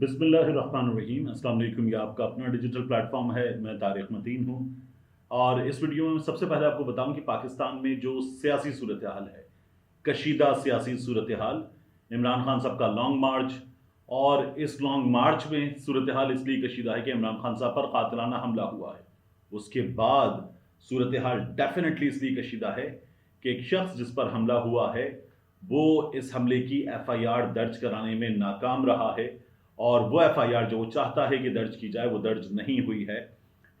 बिस्मिल्लाहिर्रहमानिर्रहीम। अस्सलाम वालेकुम। ये आपका अपना डिजिटल प्लेटफॉर्म है। मैं तारिक मतीन हूँ और इस वीडियो में सबसे पहले आपको बताऊं कि पाकिस्तान में जो सियासी सूरत हाल है, कशीदा सियासी सूरत हाल, इमरान खान साहब का लॉन्ग मार्च, और इस लॉन्ग मार्च में सूरत हाल इसलिए कशीदा है कि इमरान खान साहब पर कातिलाना हमला हुआ है। उसके बाद सूरत हाल डेफिनेटली इसलिए कशीदा है कि एक शख्स जिस पर हमला हुआ है वो इस हमले की एफआईआर दर्ज कराने में नाकाम रहा है, और वो एफआईआर जो वो चाहता है कि दर्ज की जाए वो दर्ज नहीं हुई है।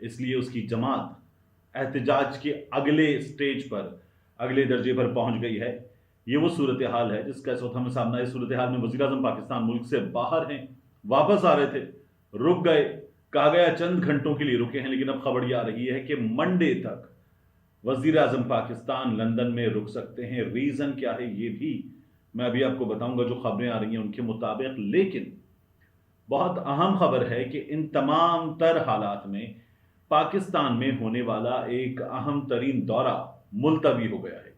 इसलिए उसकी जमात एहतजाज के अगले स्टेज पर, अगले दर्जे पर पहुंच गई है। ये वो सूरत हाल है जिसका इस वक्त हमें सामना है। इस सूरत हाल में वज़ीर आज़म पाकिस्तान मुल्क से बाहर हैं, वापस आ रहे थे, रुक गए, कहा गया चंद घंटों के लिए रुके हैं, लेकिन अब खबर ये आ रही है कि मंडे तक वज़ीर आज़म पाकिस्तान लंदन में रुक सकते हैं। रीज़न क्या है ये भी मैं अभी आपको बताऊंगा जो खबरें आ रही हैं उनके मुताबिक। लेकिन बहुत अहम खबर है कि इन तमाम तर हालात में पाकिस्तान में होने वाला एक अहम तरीन दौरा मुलतवी हो गया है।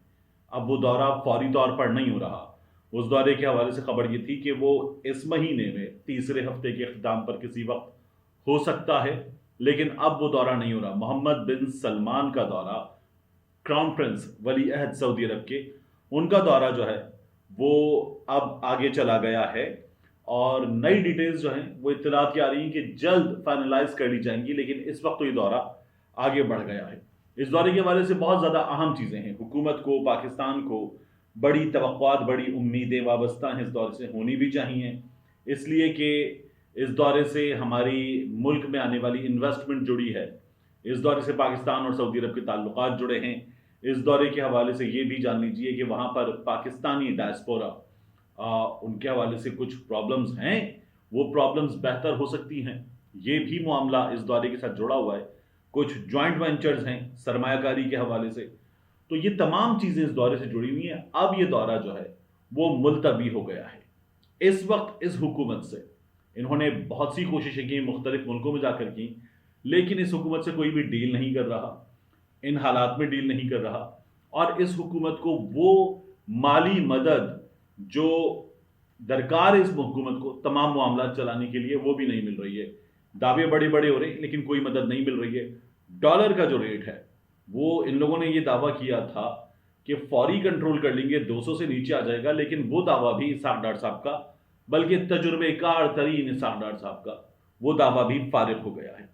अब वो दौरा फौरी तौर पर नहीं हो रहा। उस दौरे के हवाले से खबर ये थी कि वो इस महीने में तीसरे हफ्ते के अख्ताम पर किसी वक्त हो सकता है, लेकिन अब वो दौरा नहीं हो रहा। मोहम्मद बिन सलमान का दौरा, क्राउन प्रिंस वली अहद सऊदी अरब के, उनका दौरा जो है वो अब आगे चला गया है, और नई डिटेल्स जो हैं वो इत्तलात की आ रही हैं कि जल्द फाइनलाइज कर ली जाएंगी। लेकिन इस वक्त तो ये दौरा आगे बढ़ गया है। इस दौरे के हवाले से बहुत ज़्यादा अहम चीज़ें हैं। हुकूमत को, पाकिस्तान को बड़ी तवक्कुआत, बड़ी उम्मीदें वाबस्ता हैं, इस दौरे से होनी भी चाहिए, इसलिए कि इस दौरे से हमारी मुल्क में आने वाली इन्वेस्टमेंट जुड़ी है। इस दौरे से पाकिस्तान और सऊदी अरब के ताल्लुकात जुड़े हैं। इस दौरे के हवाले से ये भी जान लीजिए कि वहाँ पर पाकिस्तानी डायस्पोरा, उनके हवाले से कुछ प्रॉब्लम्स हैं, वो प्रॉब्लम्स बेहतर हो सकती हैं। ये भी मामला इस दौरे के साथ जुड़ा हुआ है। कुछ जॉइंट वेंचर्स हैं सरमायाकारी के हवाले से। तो ये तमाम चीज़ें इस दौरे से जुड़ी हुई हैं। अब ये दौरा जो है वो मुलतवी हो गया है। इस वक्त इस हुकूमत से इन्होंने बहुत सी कोशिशें की, मुख्तलिफ मुल्कों में जाकर की, लेकिन इस हुकूमत से कोई भी डील नहीं कर रहा, इन हालात में डील नहीं कर रहा। और इस हुकूमत को वो माली मदद जो दरकार है इस हुकूमत को तमाम मामला चलाने के लिए, वो भी नहीं मिल रही है। दावे बड़े बड़े हो रहे हैं लेकिन कोई मदद नहीं मिल रही है। डॉलर का जो रेट है वो, इन लोगों ने ये दावा किया था कि फौरी कंट्रोल कर लेंगे, 200 से नीचे आ जाएगा, लेकिन वो दावा भी इसहाक डार साहब का, बल्कि तजुर्बेकार तरीन इसहाक डार साहब का, वो दावा भी फारिग हो गया है।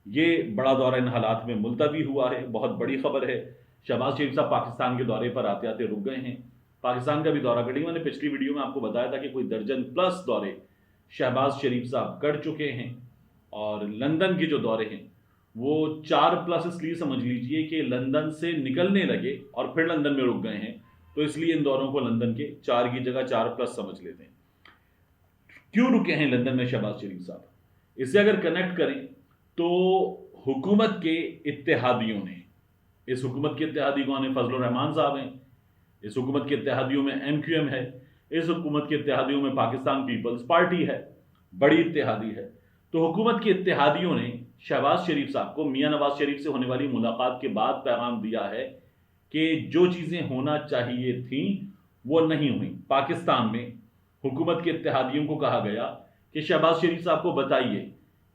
ये बड़ा दौरा इन हालात में मुलतवी हुआ है। बहुत बड़ी खबर है। शहबाज शरीफ साहब पाकिस्तान के दौरे पर आते आते रुक गए हैं। पाकिस्तान का भी दौरा करेंगे। मैंने पिछली वीडियो में आपको बताया था कि कोई दर्जन प्लस दौरे शहबाज शरीफ साहब कर चुके हैं, और लंदन के जो दौरे हैं वो 4 प्लस इसलिए समझ लीजिए कि लंदन से निकलने लगे और फिर लंदन में रुक गए हैं, तो इसलिए इन दौरों को लंदन के 4 की जगह 4 प्लस समझ लेते हैं। क्यों रुके हैं लंदन में शहबाज शरीफ साहब? इससे अगर कनेक्ट करें तो हुकूमत के इत्तेहादियों ने, इस हुकूमत के इत्तेहादी कौन है? फजल रहमान साहब हैं। इस हुकूमत के इत्तेहादियों में एमक्यूएम है। इस हुकूमत के इत्तेहादियों में पाकिस्तान पीपल्स पार्टी है, बड़ी इत्तेहादी है। तो हुकूमत के इत्तेहादियों ने शहबाज शरीफ साहब को मियां नवाज शरीफ से होने वाली मुलाकात के बाद पैगाम दिया है कि जो चीज़ें होना चाहिए थी वो नहीं हुई। पाकिस्तान में हुकूमत के इत्तेहादियों को कहा गया कि शहबाज शरीफ साहब को बताइए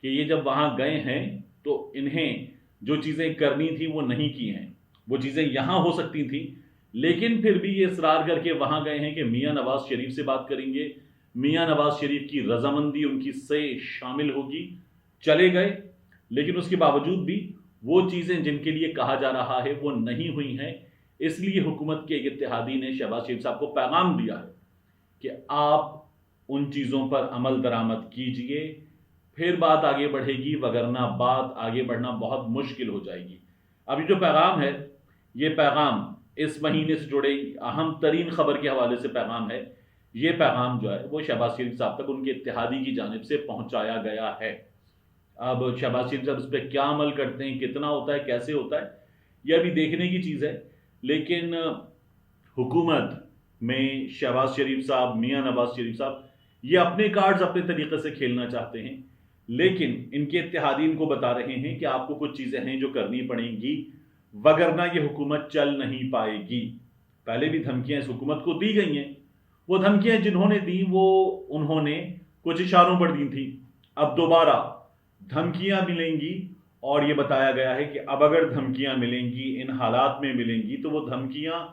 कि ये जब वहाँ गए हैं तो इन्हें जो चीज़ें करनी थी वो नहीं की हैं, वो चीज़ें यहाँ हो सकती थी, लेकिन फिर भी ये इसरार करके वहाँ गए हैं कि मियां नवाज शरीफ से बात करेंगे, मियां नवाज शरीफ की रजामंदी उनकी से शामिल होगी। चले गए, लेकिन उसके बावजूद भी वो चीज़ें जिनके लिए कहा जा रहा है वो नहीं हुई हैं। इसलिए हुकूमत के एक इत्तेहादी ने शहबाज शरीफ साहब को पैगाम दिया है कि आप उन चीज़ों पर अमल दरामद कीजिए, फिर बात आगे बढ़ेगी, वगरना बात आगे बढ़ना बहुत मुश्किल हो जाएगी। अभी जो पैगाम है, ये पैगाम इस महीने से जुड़े अहम तरीन खबर के हवाले से पैगाम है। ये पैगाम जो है वो शहबाज शरीफ साहब तक उनके इत्तेहादी की जानिब से पहुंचाया गया है। अब शहबाज शरीफ साहब इस पर क्या अमल करते हैं, कितना होता है, कैसे होता है, यह अभी देखने की चीज़ है। लेकिन हुकूमत में शहबाज शरीफ साहब, मियां नवाज शरीफ साहब, ये अपने कार्ड्स अपने तरीके से खेलना चाहते हैं, लेकिन इनके इत्तेहादी इनको बता रहे हैं कि आपको कुछ चीज़ें हैं जो करनी पड़ेंगी, वगरना ये हुकूमत चल नहीं पाएगी। पहले भी धमकियां इस हुकूमत को दी गई हैं। वो धमकियां जिन्होंने दी वो उन्होंने کچھ اشاروں پر دی تھی، اب دوبارہ دھمکیاں ملیں گی، اور یہ بتایا گیا ہے کہ اب اگر دھمکیاں ملیں گی، ان حالات میں ملیں گی، تو وہ دھمکیاں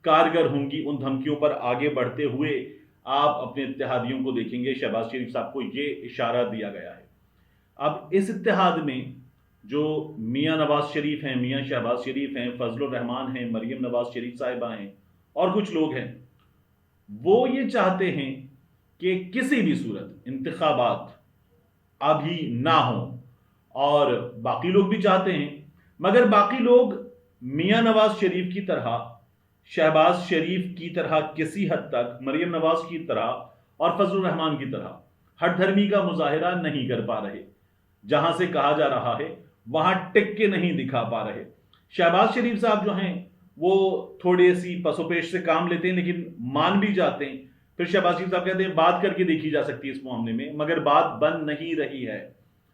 کارگر ہوں گی۔ ان دھمکیوں پر آگے بڑھتے ہوئے آپ اپنے اتحادیوں کو دیکھیں گے۔ شہباز شریف صاحب کو یہ اشارہ دیا گیا ہے۔ اب اس اتحاد میں جو میاں نواز شریف ہیں، میاں شہباز شریف ہیں، فضل الرحمان ہیں، مریم نواز شریف صاحبہ ہیں، اور کچھ لوگ ہیں، وہ یہ چاہتے ہیں کہ کسی بھی صورت انتخابات ابھی نہ ہوں، اور باقی لوگ بھی چاہتے ہیں، مگر باقی لوگ میاں نواز شریف کی طرح، شہباز شریف کی طرح، کسی حد تک مریم نواز کی طرح اور فضل الرحمان کی طرح ہر دھرمی کا مظاہرہ نہیں کر پا رہے۔ جہاں سے کہا جا رہا ہے وہاں ٹک کے نہیں دکھا پا رہے۔ شہباز شریف صاحب جو ہیں وہ تھوڑی سی پس و پیش سے کام لیتے ہیں، لیکن مان بھی جاتے ہیں۔ پھر شہباز شریف صاحب کہتے ہیں بات کر کے دیکھی جا سکتی ہے اس معاملے میں، مگر بات بن نہیں رہی ہے۔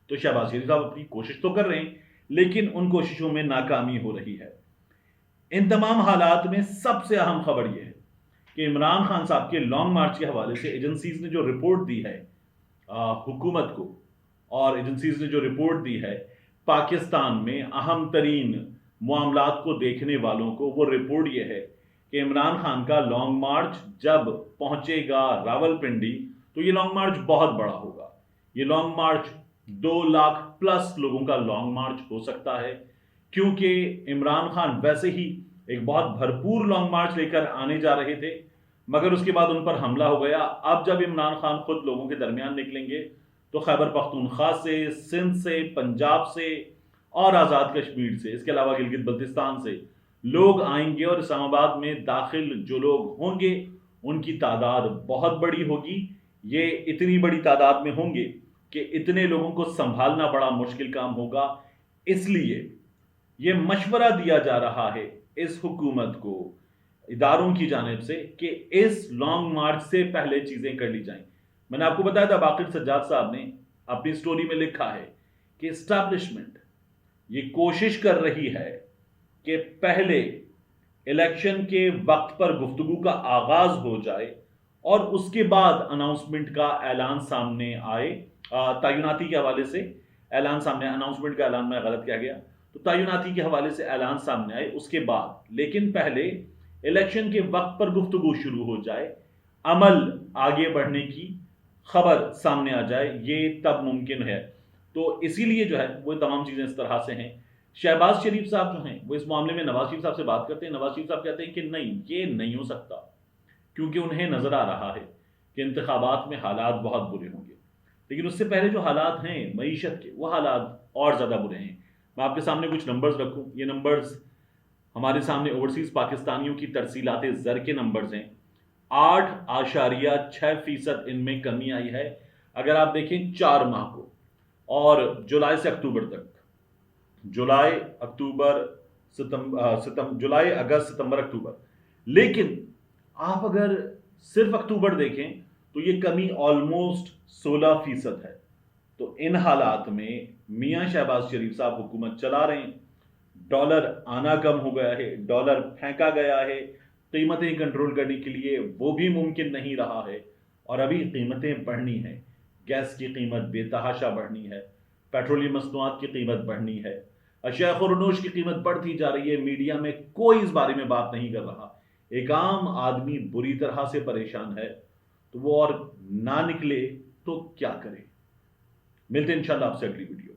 تو شہباز شریف صاحب اپنی کوشش تو کر رہے ہیں، لیکن ان کوششوں میں ناکامی ہو رہی ہے۔ ان تمام حالات میں سب سے اہم خبر یہ ہے کہ عمران خان صاحب کے لانگ مارچ کے حوالے سے ایجنسیز نے جو رپورٹ دی ہے حکومت کو، اور ایجنسیز نے جو رپورٹ دی ہے پاکستان میں اہم ترین معاملات کو دیکھنے والوں کو، وہ رپورٹ یہ ہے کہ عمران خان کا لانگ مارچ جب پہنچے گا راول پنڈی تو یہ لانگ مارچ بہت بڑا ہوگا۔ یہ لانگ مارچ 2 لاکھ پلس لوگوں کا لانگ مارچ ہو سکتا ہے، کیونکہ عمران خان ویسے ہی ایک بہت بھرپور لانگ مارچ لے کر آنے جا رہے تھے، مگر اس کے بعد ان پر حملہ ہو گیا۔ اب جب عمران خان خود لوگوں کے درمیان نکلیں گے تو خیبر پختونخوا سے، سندھ سے، پنجاب سے اور آزاد کشمیر سے، اس کے علاوہ گلگت بلتستان سے لوگ آئیں گے، اور اسلام آباد میں داخل جو لوگ ہوں گے ان کی تعداد بہت بڑی ہوگی۔ یہ اتنی بڑی تعداد میں ہوں گے کہ اتنے لوگوں کو سنبھالنا بڑا مشکل کام ہوگا۔ اس لیے یہ مشورہ دیا جا رہا ہے اس حکومت کو اداروں کی جانب سے کہ اس لانگ مارچ سے پہلے چیزیں کر لی جائیں۔ میں نے آپ کو بتایا تھا باقر سجاد صاحب نے اپنی سٹوری میں لکھا ہے کہ اسٹیبلشمنٹ یہ کوشش کر رہی ہے کہ پہلے الیکشن کے وقت پر گفتگو کا آغاز ہو جائے اور اس کے بعد اناؤنسمنٹ کا اعلان سامنے آئے۔ تعیناتی کے حوالے سے اعلان سامنے، اناؤنسمنٹ کا اعلان میں غلط کہہ گیا، تو تعیناتی کے حوالے سے اعلان سامنے آئے اس کے بعد، لیکن پہلے الیکشن کے وقت پر گفتگو شروع ہو جائے، عمل آگے بڑھنے کی خبر سامنے آ جائے، یہ تب ممکن ہے۔ تو اسی لیے جو ہے وہ تمام چیزیں اس طرح سے ہیں۔ شہباز شریف صاحب جو ہیں وہ اس معاملے میں نواز شریف صاحب سے بات کرتے ہیں، نواز شریف صاحب کہتے ہیں کہ نہیں، یہ نہیں ہو سکتا، کیونکہ انہیں نظر آ رہا ہے کہ انتخابات میں حالات بہت برے ہوں گے۔ لیکن اس سے پہلے جو حالات ہیں معیشت کے، وہ حالات اور زیادہ برے ہیں۔ میں آپ کے سامنے کچھ نمبرز رکھوں، یہ نمبرز ہمارے سامنے اوورسیز پاکستانیوں کی ترسیلات زر کے نمبرز ہیں۔ 8.6% ان میں کمی آئی ہے اگر آپ دیکھیں 4 ماہ کو، اور جولائی سے اکتوبر تک، جولائی اگست ستمبر اکتوبر۔ لیکن آپ اگر صرف اکتوبر دیکھیں تو یہ کمی آلموسٹ 16% ہے۔ تو ان حالات میں میاں شہباز شریف صاحب حکومت چلا رہے ہیں، ڈالر آنا کم ہو گیا ہے، ڈالر پھینکا گیا ہے، قیمتیں کنٹرول کرنے کے لیے وہ بھی ممکن نہیں رہا ہے، اور ابھی قیمتیں بڑھنی ہیں۔ گیس کی قیمت بے تحاشا بڑھنی ہے، پیٹرولیم مصنوعات کی قیمت بڑھنی ہے، اشیاء خورنوش کی قیمت بڑھتی جا رہی ہے۔ میڈیا میں کوئی اس بارے میں بات نہیں کر رہا، ایک عام آدمی بری طرح سے پریشان ہے، تو وہ اور نہ نکلے تو کیا کرے۔ ملتے ہیں انشاءاللہ آپ سے اگلی ویڈیو۔